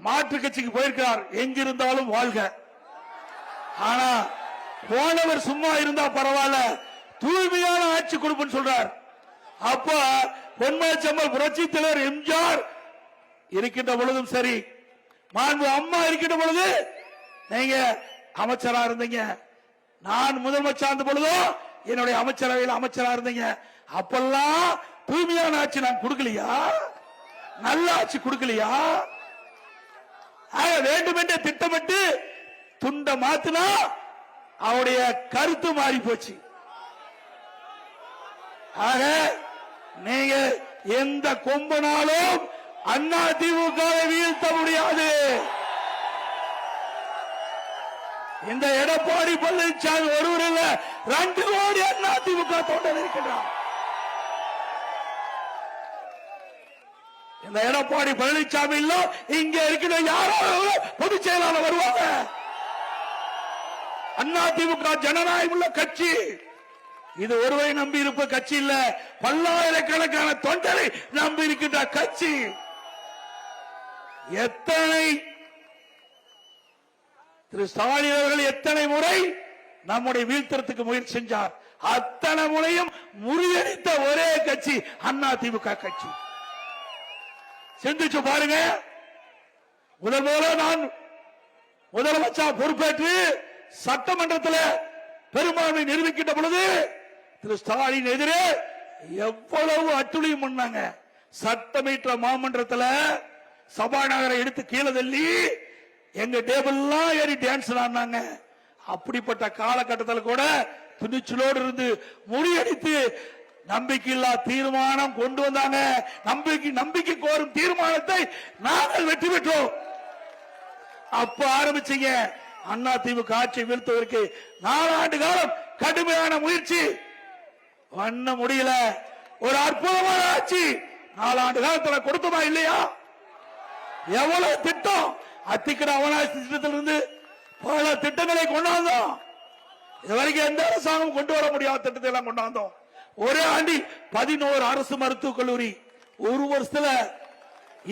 மாற்று கட்சிக்கு போயிருக்கிறார். எங்கிருந்தாலும் வாழ்க. ஆனா போனவர் சும்மா இருந்தா பரவாயில்ல, தூய்மையான ஆட்சி கொடுப்புன்னு சொல்றார். அப்ப பொன்மனச்செம்மல் புரட்சி தலைவர் எம்ஜிஆர் இருக்கின்ற பொழுதும் சரி, மாண்பு அம்மா இருக்கின்ற பொழுது நீங்க அமைச்சரா இருந்தீங்க, நான் முதலமைச்சர் இருந்த பொழுதும் என்னுடைய அமைச்சரவையில் அமைச்சரா இருந்தீங்க. அப்பெல்லாம் தூய்மையான ஆட்சி நான் கொடுக்கலையா? நல்ல ஆட்சி கொடுக்கலையா? வேண்டுமென்றே திட்டமிட்டு துண்ட மாத்தினா அவருடைய கருத்து மாறி போச்சு. ஆக நீங்க எந்த கொம்பனாலும் அண்ணா திமுக வீழ்த்த முடியாது. இந்த எடப்பாடி பழனிசாமி ஒருவர் இல்ல, 2 கோடி அண்ணா திமுக தொண்டர் இருக்கின்றார். இந்த எடப்பாடி பழனிசாமி இல்ல, இங்க இருக்கிற யாரோ பொதுச் செயலாளர் வருவாங்க. அண்ணா திமுக ஜனநாயகம் உள்ள கட்சி. இது ஒருவரை நம்பி இருப்ப கட்சி இல்ல, பல்லாயிரக்கணக்கான தொண்டரை நம்பி இருக்கின்ற கட்சி. எத்தனை திரு ஸ்டாலின் அவர்கள் எத்தனை முறை நம்முடைய வீழ்த்தறதுக்கு முயற்சி செஞ்சார், அத்தனை முறையும் முறியடித்த ஒரே கட்சி அண்ணா திமுக கட்சி. சிந்திச்சு பாருங்க. முதல்ல நான் முதலமைச்சர் பொறுப்பேற்று சட்டமன்றத்தில் பெரும்பான்மை நிரூபிக்கின்ற பொழுது திரு ஸ்டாலின் எதிரே எவ்வளவு அட்டுழியம் பண்ணாங்க. சட்டமன்ற மாமன்றத்தில் சபாநாயகரை எடுத்து கீழே தள்ளி எங்க டேபிள் ஏறி டான்ஸ் ஆடினாங்க. அப்படிப்பட்ட காலகட்டத்தில் கூட துணிச்சலோடு இருந்து முறியடித்து நம்பிக்கையில்லா தீர்மானம் கொண்டு வந்தாங்க. நம்பிக்கை கோரும் தீர்மானத்தை நாங்கள் வெற்றி பெற்றோம். அப்ப ஆரம்பிச்சீங்க அண்ணா திமுக ஆட்சி வீழ்த்துவதற்கு 4 ஆண்டு காலம் கடுமையான முயற்சி பண்ண முடியல. ஒரு அற்புதமான ஆட்சி 4 ஆண்டு காலத்தில் கொடுத்தமா இல்லையா? எவ்வளவு திட்டம், அத்திக்கட அவனாசி திட்டத்திலிருந்து பல திட்டங்களை கொண்டாந்தோம். இதுவரைக்கும் எந்த அரசாங்கம் கொண்டு வர முடியாத திட்டத்தை எல்லாம் கொண்டாந்தோம். ஒரே ஆண்டில் 11 அரசு மருத்துவக் கல்லூரி. ஒரு வருஷத்துல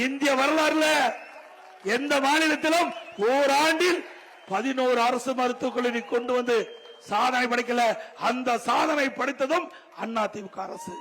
இந்திய வரலாறுல எந்த மாநிலத்திலும் ஓராண்டில் 11 அரசு மருத்துவக் கல்லூரி கொண்டு வந்து சாதனை படைக்கல. அந்த சாதனை படைத்ததும் அண்ணா திமுக அரசு.